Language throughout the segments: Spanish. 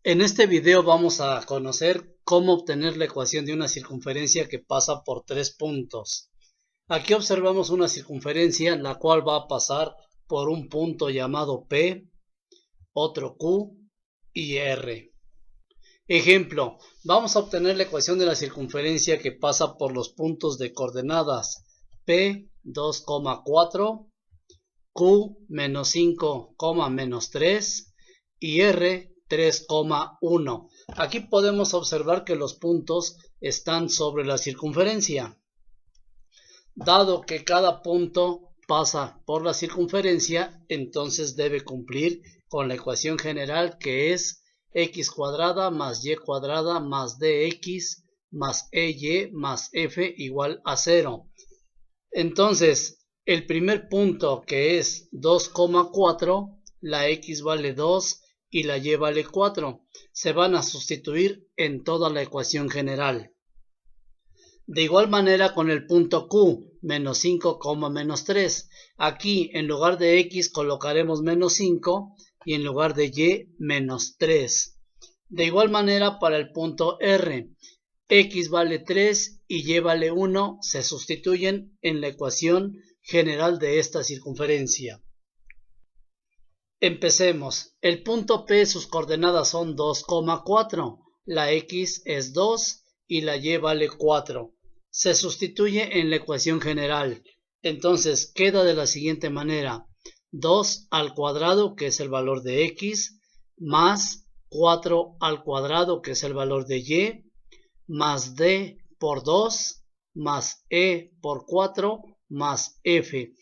En este video vamos a conocer cómo obtener la ecuación de una circunferencia que pasa por tres puntos. Aquí observamos una circunferencia la cual va a pasar por un punto llamado P, otro Q y R. Ejemplo, vamos a obtener la ecuación de la circunferencia que pasa por los puntos de coordenadas P 2,4, Q menos 5, menos 3 y R 3,1. Aquí podemos observar que los puntos están sobre la circunferencia. Dado que cada punto pasa por la circunferencia, entonces debe cumplir con la ecuación general que es x cuadrada más y cuadrada más dx más ey más f igual a 0. Entonces, el primer punto que es 2,4, la x vale 2 y la y vale 4. Se van a sustituir en toda la ecuación general. De igual manera con el punto Q, menos 5, menos 3. Aquí en lugar de x colocaremos menos 5 y en lugar de y menos 3. De igual manera para el punto R, x vale 3 y y vale 1 se sustituyen en la ecuación general de esta circunferencia. Empecemos. El punto P, sus coordenadas son 2,4. La x es 2 y la y vale 4. Se sustituye en la ecuación general. Entonces queda de la siguiente manera. 2 al cuadrado, que es el valor de x, más 4 al cuadrado, que es el valor de y, más d por 2, más e por 4, más f.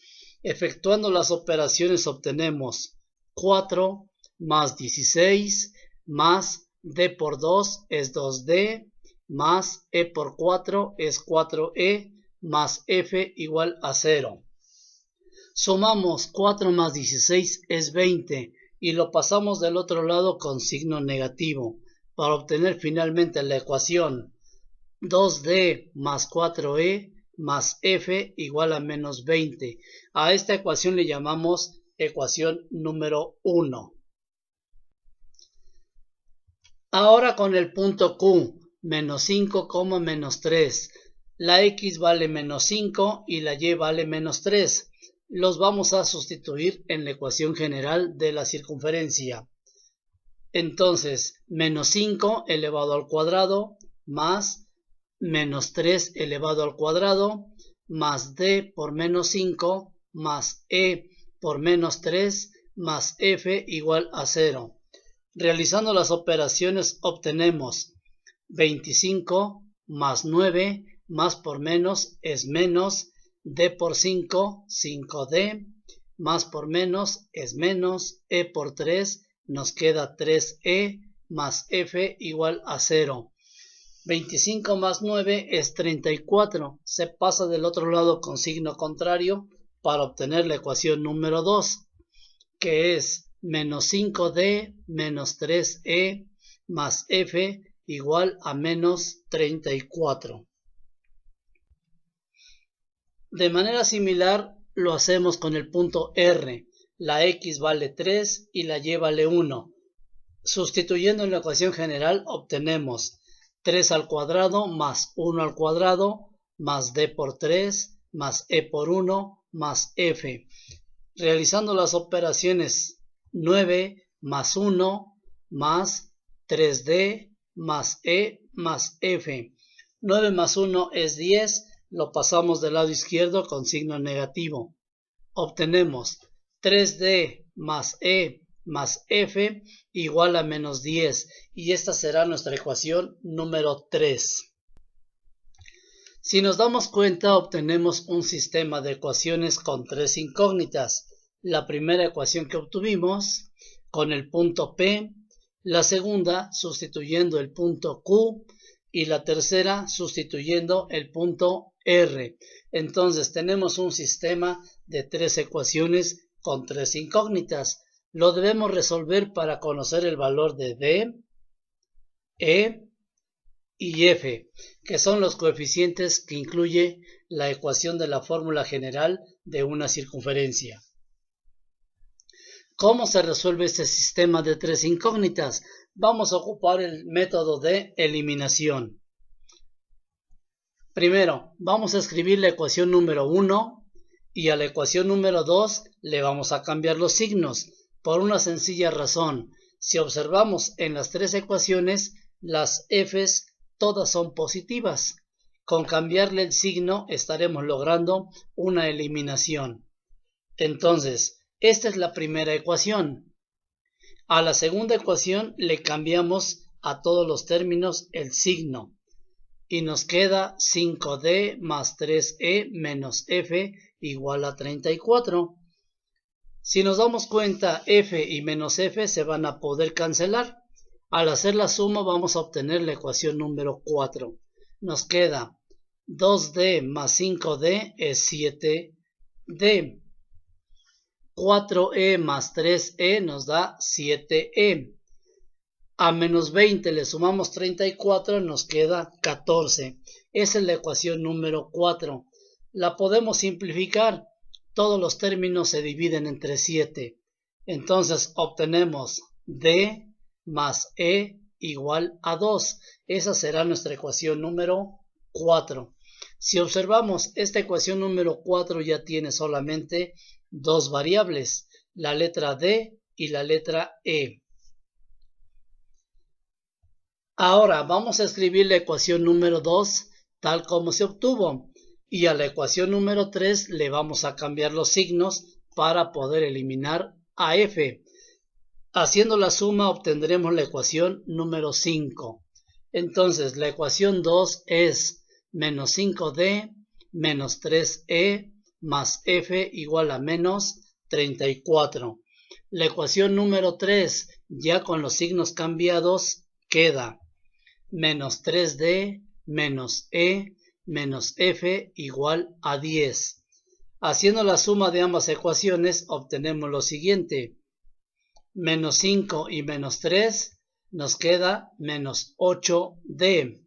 Efectuando las operaciones obtenemos 4 más 16 más d por 2 es 2d más e por 4 es 4e más f igual a 0. Sumamos 4 más 16 es 20 y lo pasamos del otro lado con signo negativo para obtener finalmente la ecuación 2d más 4e más f igual a menos 20. A esta ecuación le llamamos ecuación número 1. Ahora con el punto Q, menos 5, menos 3. La x vale menos 5 y la y vale menos 3. Los vamos a sustituir en la ecuación general de la circunferencia. Entonces, menos 5 elevado al cuadrado más menos 3 elevado al cuadrado más d por menos 5 más e por menos 3 más f igual a 0. Realizando las operaciones obtenemos 25 más 9 más por menos es menos, d por 5, 5d, más por menos es menos, e por 3 nos queda 3e más f igual a 0. 25 más 9 es 34. Se pasa del otro lado con signo contrario para obtener la ecuación número 2, que es menos 5d menos 3e más f igual a menos 34. De manera similar lo hacemos con el punto R. La x vale 3 y la y vale 1. Sustituyendo en la ecuación general obtenemos 3 al cuadrado más 1 al cuadrado más d por 3 más e por 1 más f. Realizando las operaciones 9 más 1 más 3d más e más f. 9 más 1 es 10, lo pasamos del lado izquierdo con signo negativo. Obtenemos 3d más e más f igual a menos 10 y esta será nuestra ecuación número 3. Si nos damos cuenta, obtenemos un sistema de ecuaciones con tres incógnitas. La primera ecuación que obtuvimos con el punto P, la segunda sustituyendo el punto Q y la tercera sustituyendo el punto R. Entonces tenemos un sistema de tres ecuaciones con tres incógnitas. Lo debemos resolver para conocer el valor de D, E y F, que son los coeficientes que incluye la ecuación de la fórmula general de una circunferencia. ¿Cómo se resuelve este sistema de tres incógnitas? vamos a ocupar el método de eliminación. Primero, vamos a escribir la ecuación número 1 y a la ecuación número 2 le vamos a cambiar los signos por una sencilla razón. Si observamos en las tres ecuaciones, las f's todas son positivas. Con cambiarle el signo estaremos logrando una eliminación. Entonces, esta es la primera ecuación. A la segunda ecuación le cambiamos a todos los términos el signo. Y nos queda 5d más 3e menos f igual a 34. Si nos damos cuenta, f y menos f se van a poder cancelar. Al hacer la suma vamos a obtener la ecuación número 4. Nos queda 2d más 5d es 7d. 4e más 3e nos da 7e. A menos 20 le sumamos 34, nos queda 14. Esa es la ecuación número 4. La podemos simplificar. Todos los términos se dividen entre 7. Entonces obtenemos d más e igual a 2. Esa será nuestra ecuación número 4. Si observamos, esta ecuación número 4 ya tiene solamente dos variables, la letra d y la letra e. Ahora vamos a escribir la ecuación número 2 tal como se obtuvo y a la ecuación número 3 le vamos a cambiar los signos para poder eliminar a f. Haciendo la suma obtendremos la ecuación número 5. Entonces la ecuación 2 es menos 5d menos 3e más f igual a menos 34. La ecuación número 3 ya con los signos cambiados queda menos 3d menos e menos f igual a 10. Haciendo la suma de ambas ecuaciones obtenemos lo siguiente. Menos 5 y menos 3 nos queda menos 8d.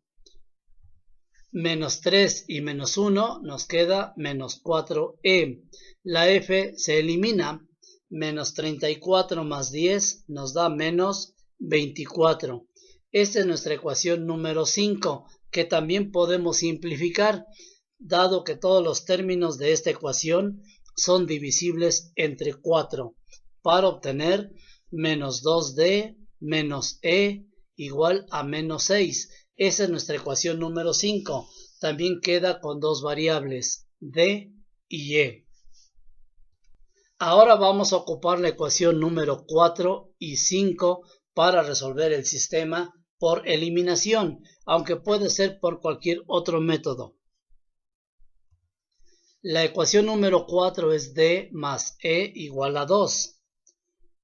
Menos 3 y menos 1 nos queda menos 4e. La f se elimina. Menos 34 más 10 nos da menos 24. Esta es nuestra ecuación número 5, que también podemos simplificar, dado que todos los términos de esta ecuación son divisibles entre 4, para obtener menos 2d menos e igual a menos 6. Esa es nuestra ecuación número 5. También queda con dos variables, d y e. Ahora vamos a ocupar la ecuación número 4 y 5 para resolver el sistema por eliminación, aunque puede ser por cualquier otro método. La ecuación número 4 es d más e igual a 2.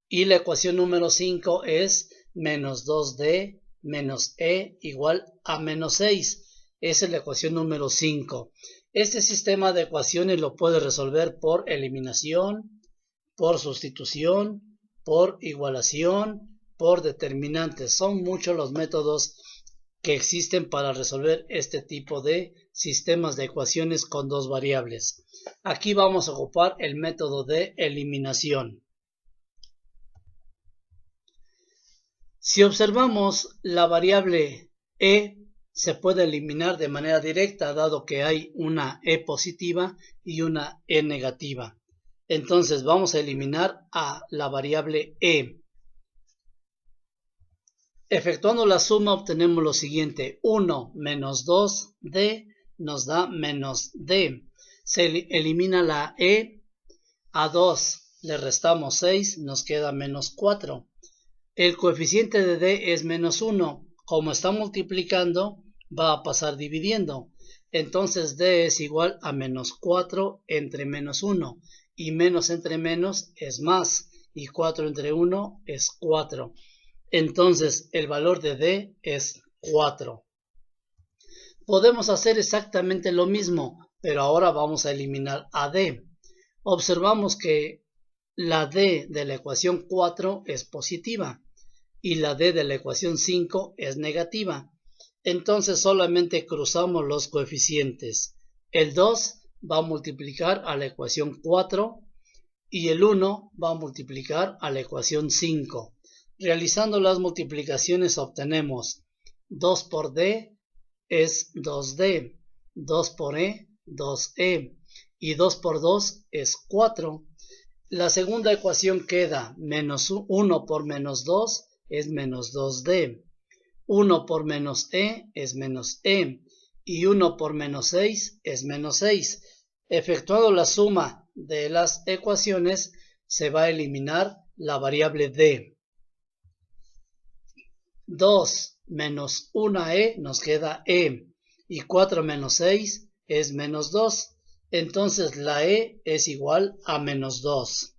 Y la ecuación número 5 es menos 2d menos e igual a menos 6. Esa es la ecuación número 5. Este sistema de ecuaciones lo puede resolver por eliminación, por sustitución, por igualación, por determinantes. Son muchos los métodos que existen para resolver este tipo de sistemas de ecuaciones con dos variables. Aquí vamos a ocupar el método de eliminación. Si observamos, la variable e se puede eliminar de manera directa, dado que hay una e positiva y una e negativa. Entonces vamos a eliminar a la variable e. Efectuando la suma obtenemos lo siguiente. 1 menos 2d nos da menos d. Se elimina la e. A 2 le restamos 6, nos queda menos 4. El coeficiente de d es menos 1. Como está multiplicando, va a pasar dividiendo. Entonces d es igual a menos 4 entre menos 1. Y menos entre menos es más. Y 4 entre 1 es 4. Entonces el valor de d es 4. Podemos hacer exactamente lo mismo, pero ahora vamos a eliminar a d. Observamos que la d de la ecuación 4 es positiva y la d de la ecuación 5 es negativa. Entonces solamente cruzamos los coeficientes. El 2 va a multiplicar a la ecuación 4 y el 1 va a multiplicar a la ecuación 5. Realizando las multiplicaciones obtenemos 2 por D es 2D, 2 por E, 2E y 2 por 2 es 4. La segunda ecuación queda menos 1 por menos 2 es menos 2D, 1 por menos E es menos E y 1 por menos 6 es menos 6. Efectuando la suma de las ecuaciones se va a eliminar la variable D. 2 menos 1E nos queda E y 4 menos 6 es menos 2. Entonces la E es igual a menos 2.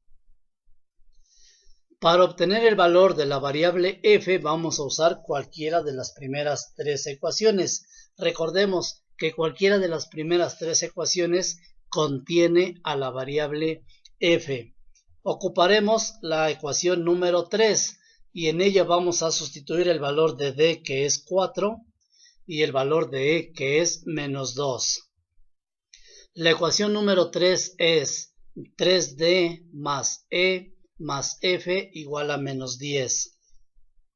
Para obtener el valor de la variable f vamos a usar cualquiera de las primeras tres ecuaciones. Recordemos que cualquiera de las primeras tres ecuaciones contiene a la variable f. Ocuparemos la ecuación número 3 y en ella vamos a sustituir el valor de d que es 4 y el valor de e que es menos 2. La ecuación número 3 es 3d más e más f igual a menos 10.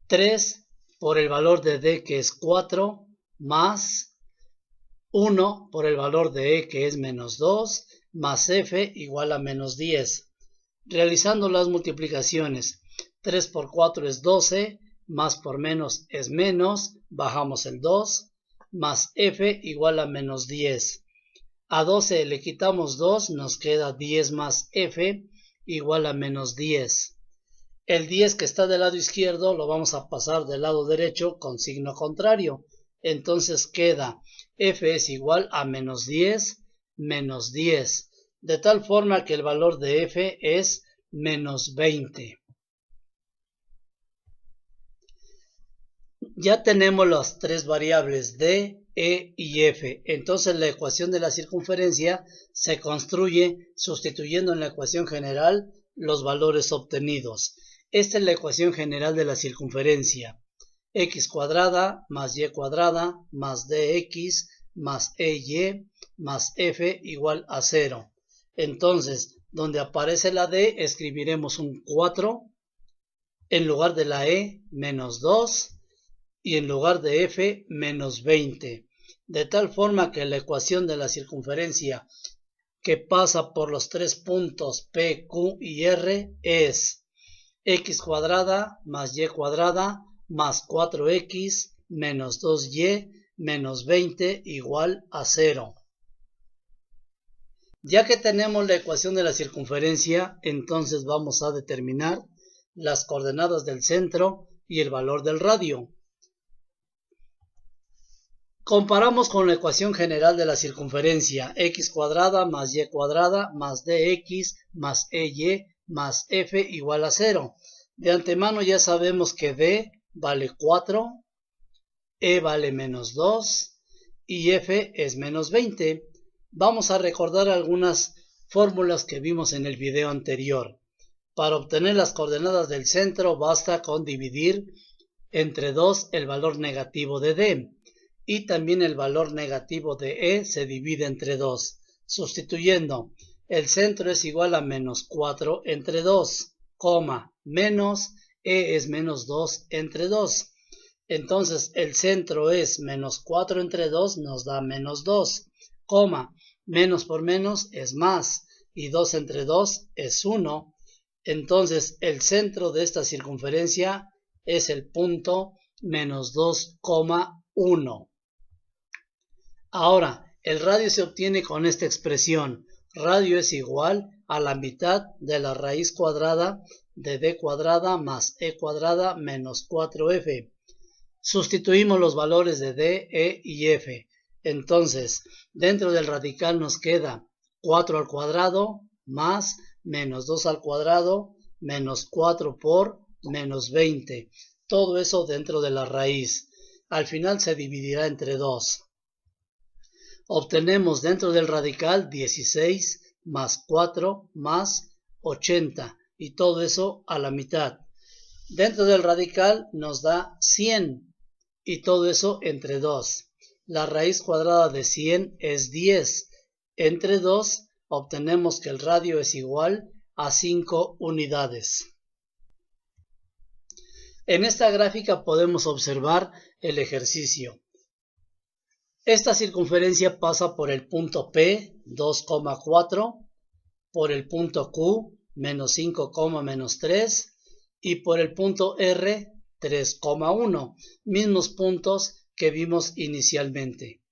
3 por el valor de d que es 4 más 1 por el valor de e que es menos 2 más f igual a menos 10. Realizando las multiplicaciones, 3 por 4 es 12, más por menos es menos, bajamos el 2, más f igual a menos 10. A 12 le quitamos 2, nos queda 10 más f igual a menos 10. El 10 que está del lado izquierdo lo vamos a pasar del lado derecho con signo contrario. Entonces queda f es igual a menos 10 menos 10. De tal forma que el valor de f es menos 20. Ya tenemos las tres variables d, e y f. Entonces la ecuación de la circunferencia se construye sustituyendo en la ecuación general los valores obtenidos. Esta es la ecuación general de la circunferencia. X cuadrada más y cuadrada más dx más ey más f igual a 0. Entonces, donde aparece la d, escribiremos un 4, en lugar de la e, menos 2, y en lugar de f, menos 20. De tal forma que la ecuación de la circunferencia que pasa por los tres puntos P, Q y R es x cuadrada más y cuadrada más 4x menos 2y menos 20 igual a 0. Ya que tenemos la ecuación de la circunferencia, entonces vamos a determinar las coordenadas del centro y el valor del radio. Comparamos con la ecuación general de la circunferencia, x cuadrada más y cuadrada más dx más ey más f igual a 0. De antemano ya sabemos que d vale 4, e vale menos 2 y f es menos 20. Vamos a recordar algunas fórmulas que vimos en el video anterior. Para obtener las coordenadas del centro basta con dividir entre 2 el valor negativo de d. Y también el valor negativo de e se divide entre 2. Sustituyendo, el centro es igual a menos 4 entre 2, menos e es menos 2 entre 2. Entonces el centro es menos 4 entre 2 nos da menos 2, menos por menos es más y 2 entre 2 es 1. Entonces el centro de esta circunferencia es el punto menos 2,1. Ahora, el radio se obtiene con esta expresión. Radio es igual a la mitad de la raíz cuadrada de d cuadrada más e cuadrada menos 4f. Sustituimos los valores de d, e y f. Entonces, dentro del radical nos queda 4 al cuadrado más menos 2 al cuadrado menos 4 por menos 20. Todo eso dentro de la raíz. Al final se dividirá entre 2. Obtenemos dentro del radical 16 más 4 más 80 y todo eso a la mitad. Dentro del radical nos da 100 y todo eso entre 2. La raíz cuadrada de 100 es 10. Entre 2 obtenemos que el radio es igual a 5 unidades. En esta gráfica podemos observar el ejercicio. Esta circunferencia pasa por el punto P, 2,4, por el punto Q, menos 5, menos 3, y por el punto R, 3,1, mismos puntos que vimos inicialmente.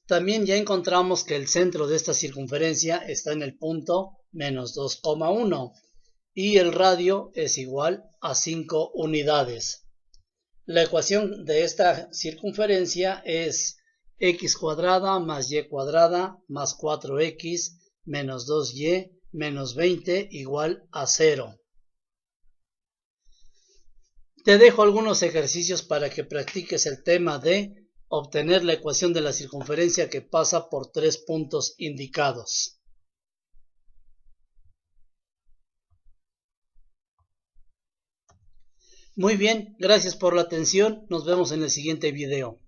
También ya encontramos que el centro de esta circunferencia está en el punto menos 2,1 y el radio es igual a 5 unidades. La ecuación de esta circunferencia es x cuadrada más y cuadrada más 4x menos 2y menos 20 igual a 0. Te dejo algunos ejercicios para que practiques el tema de obtener la ecuación de la circunferencia que pasa por 3 puntos indicados. Muy bien, gracias por la atención. Nos vemos en el siguiente video.